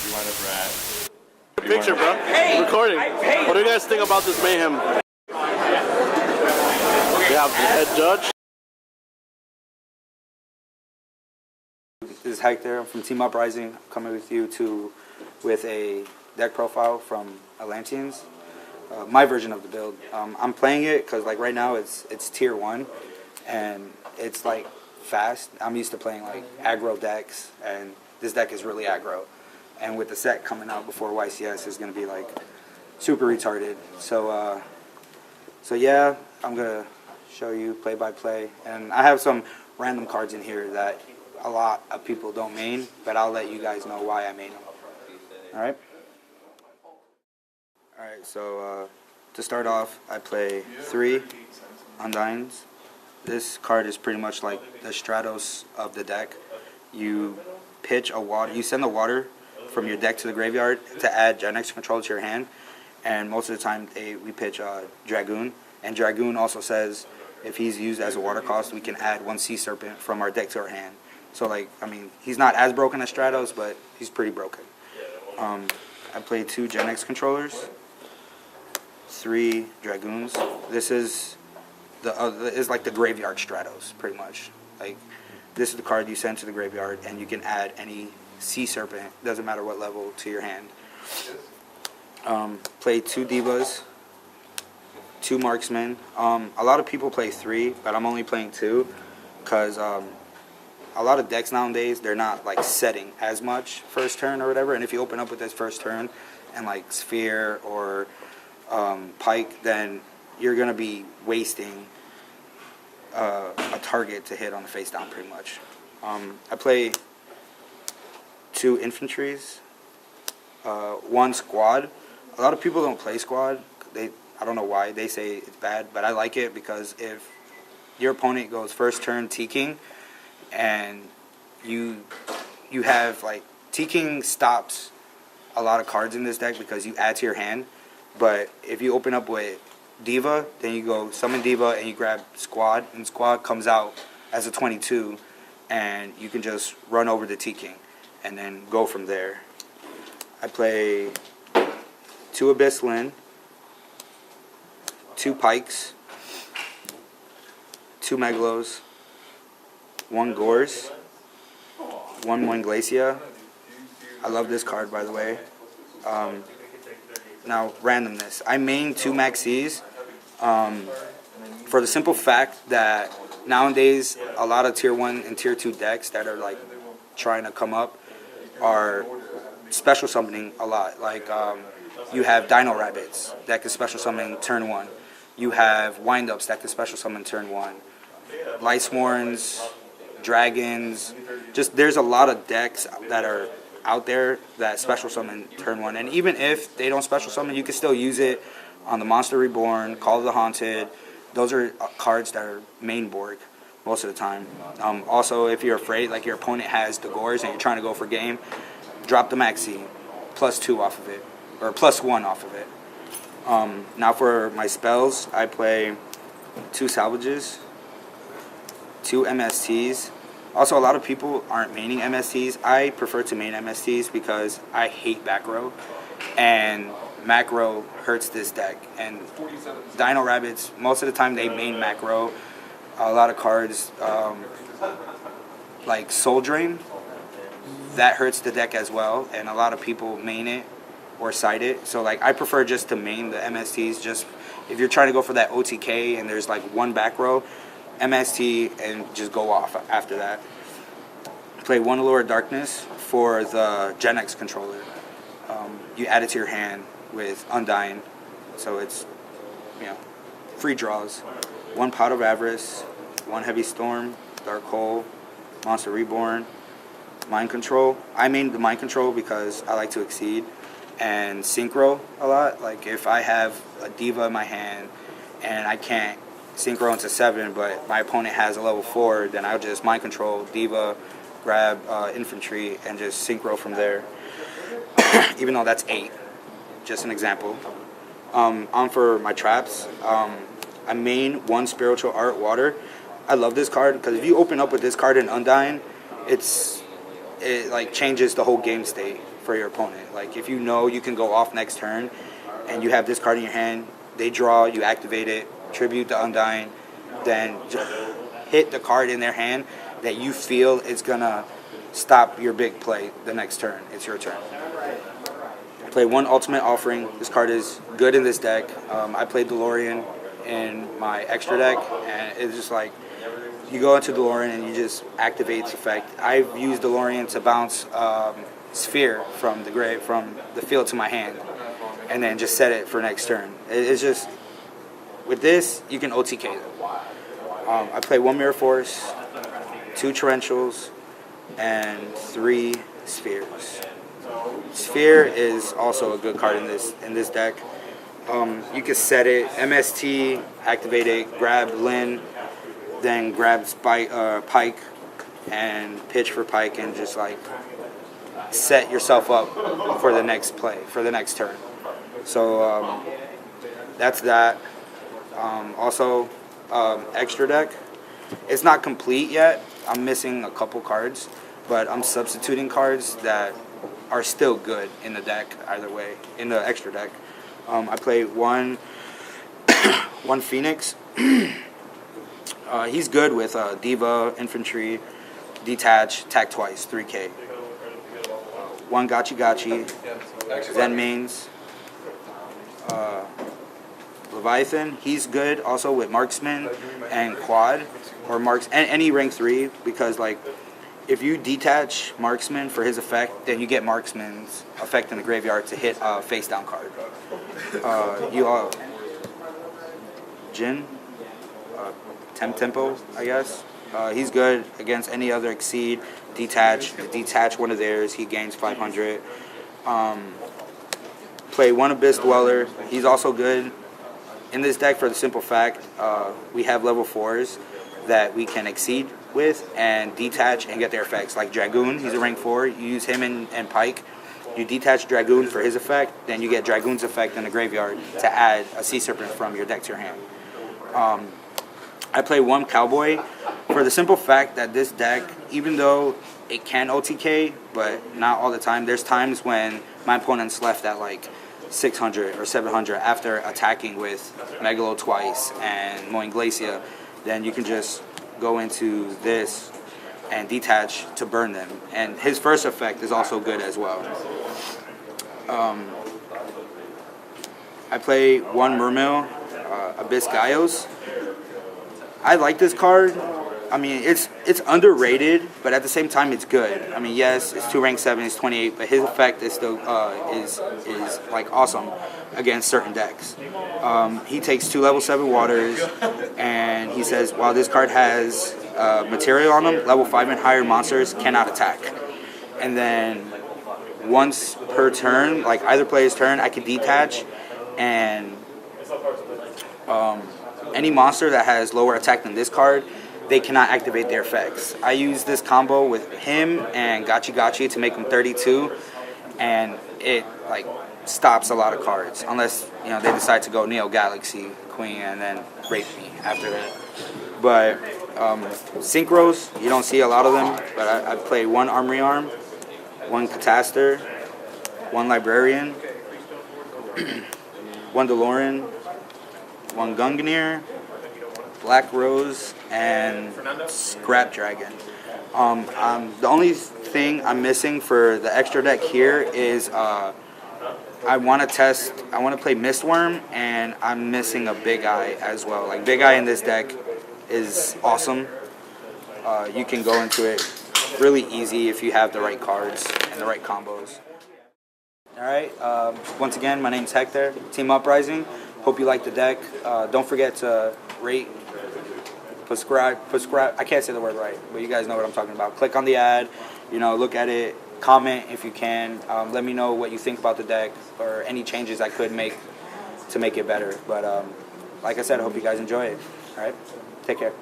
You want to Brad? Picture, bro. Hey, recording. What do you guys think about this mayhem? We have the head judge. This is Hector. I'm from Team Uprising. I'm coming with you with a deck profile from Atlanteans. My version of the build. I'm playing it because like right now it's tier 1 and it's like fast. I'm used to playing like aggro decks, and this deck is really aggro. And with the set coming out before YCS, is going to be like super retarded. So yeah, I'm gonna show you play by play, and I have some random cards in here that a lot of people don't main, but I'll let you guys know why I main them. All right. All right. So to start off, I play 3 Undines. This card is pretty much like the Stratos of the deck. You pitch a water. You send the water from your deck to the graveyard to add Gen X control to your hand, and most of the time we pitch Dragoon, and Dragoon also says if he's used as a water cost, we can add 1 Sea Serpent from our deck to our hand. So like, I mean, he's not as broken as Stratos, but he's pretty broken. I play 2 Gen X controllers, 3 Dragoons. This is like the graveyard Stratos, pretty much. Like, this is the card you send to the graveyard, and you can add any Sea Serpent, doesn't matter what level, to your hand. Play 2 Divas, 2 Marksmen. A lot of people play 3, but I'm only playing 2 because a lot of decks nowadays, they're not like setting as much first turn or whatever, and if you open up with this first turn and like Sphere or Pike, then you're going to be wasting a target to hit on the face down pretty much. I play 2 infantries, 1 squad. A lot of people don't play squad. I don't know why they say it's bad, but I like it because if your opponent goes first turn T-King, and you have like T-King stops a lot of cards in this deck because you add to your hand. But if you open up with Diva, then you go summon Diva and you grab Squad, and Squad comes out as a 22, and you can just run over the T-King and then go from there. I play 2 Abyss Lyn, 2 Pikes, 2 Megalos, 1 Gors, 1 Moinglacia. I love this card, by the way. Now, randomness. I main 2 Maxis for the simple fact that nowadays a lot of tier 1 and tier 2 decks that are like trying to come up are special summoning a lot. Like you have Dino Rabbits that can special summon turn 1. You have Windups that can special summon turn 1. Lightsworns, Dragons. Just there's a lot of decks that are out there that special summon turn 1, and even if they don't special summon, you can still use it on the Monster Reborn, Call of the Haunted. Those are cards that are main Borg most of the time. Also, if you're afraid, like your opponent has the Gors and you're trying to go for game, drop the Maxi, +2 off of it, or +1 off of it. Now for my spells, I play 2 Salvages, 2 MSTs. Also, a lot of people aren't maining MSTs. I prefer to main MSTs because I hate back row, and macro hurts this deck. And Dino Rabbits, most of the time they main macro. A lot of cards like Soul Drain, that hurts the deck as well, and a lot of people main it or side it. So like, I prefer just to main the MSTs. Just if you're trying to go for that OTK and there's like 1 back row, MST, and just go off after that. Play 1 Allure of Darkness for the Gen X controller. You add it to your hand with Undying, so it's, you know, free draws. 1 Pot of Avarice, 1 Heavy Storm, Dark Hole, Monster Reborn, Mind Control. I main the Mind Control because I like to exceed, and Synchro a lot. Like if I have a Diva in my hand and I can't Synchro into 7, but my opponent has a level 4, then I'll just Mind Control, Diva, grab Infantry, and just Synchro from there. Even though that's 8, just an example. On for my traps, I main 1 Spiritual Art Water. I love this card because if you open up with this card in Undying, it's it like changes the whole game state for your opponent. Like if you know you can go off next turn, and you have this card in your hand, they draw, you activate it, tribute the Undying, then hit the card in their hand that you feel is gonna stop your big play the next turn. It's your turn. Play one Ultimate Offering. This card is good in this deck. I played DeLorean in my extra deck, and it's just like you go into DeLorean and you just activate its effect. I've used DeLorean to bounce Sphere from the field to my hand, and then just set it for next turn. It's just with this you can OTK them. I play one Mirror Force, 2 Torrentials, and 3 Spheres. Sphere is also a good card in this deck. You can set it, MST, activate it, grab Lin, then grab Pike, and pitch for Pike, and just like set yourself up for the next play, for the next turn. So that's that. Also, extra deck. It's not complete yet. I'm missing a couple cards, but I'm substituting cards that are still good in the deck either way, in the extra deck. I play one Phoenix. He's good with Diva, Infantry, Detach, attack twice, 3k. One Gachi, Zen Mains, Leviathan. He's good also with Marksman and Quad, or any rank 3, because like if you detach Marksman for his effect, then you get Marksman's effect in the graveyard to hit a face down card. Jin, Tempo, I guess. He's good against any other Exceed, detach one of theirs, he gains 500. Play one Abyss Dweller. He's also good in this deck for the simple fact we have level 4s that we can Exceed with and detach and get their effects. Like Dragoon, he's a rank 4. You use him and Pike. You detach Dragoon for his effect, then you get Dragoon's effect in the graveyard to add a Sea Serpent from your deck to your hand. I play one Cowboy for the simple fact that this deck, even though it can OTK, but not all the time, there's times when my opponent's left at like 600 or 700 after attacking with Megalo twice and Moin Glacia, then you can just go into this and detach to burn them. And his first effect is also good as well. I play one Mermail, Abyss Gaios. I like this card. I mean, it's underrated, but at the same time, it's good. I mean, yes, it's 2 rank 7, it's 28, but his effect is still is like awesome against certain decks. He takes 2 level 7 waters, and he says, while this card has material on them, level 5 and higher monsters cannot attack. And then once per turn, like either player's turn, I can detach, and any monster that has lower attack than this card, they cannot activate their effects. I use this combo with him and Gachi to make him 32, and it like stops a lot of cards unless they decide to go Neo Galaxy Queen and then rape me after that. But synchros, you don't see a lot of them, but I play one Armory Arm, one Cataster, one Librarian, one DeLorean, one Gungnir, Black Rose, and Scrap Dragon. The only thing I'm missing for the extra deck here is I want to play Mistworm, and I'm missing a Big Eye as well. Like Big Eye in this deck is awesome. You can go into it really easy if you have the right cards and the right combos. Alright, once again, my name's Hector, Team Uprising. Hope you like the deck. Don't forget to rate, subscribe. I can't say the word right, but you guys know what I'm talking about. Click on the ad, look at it, comment if you can. Let me know what you think about the deck or any changes I could make to make it better. But like I said, I hope you guys enjoy it. Alright, take care.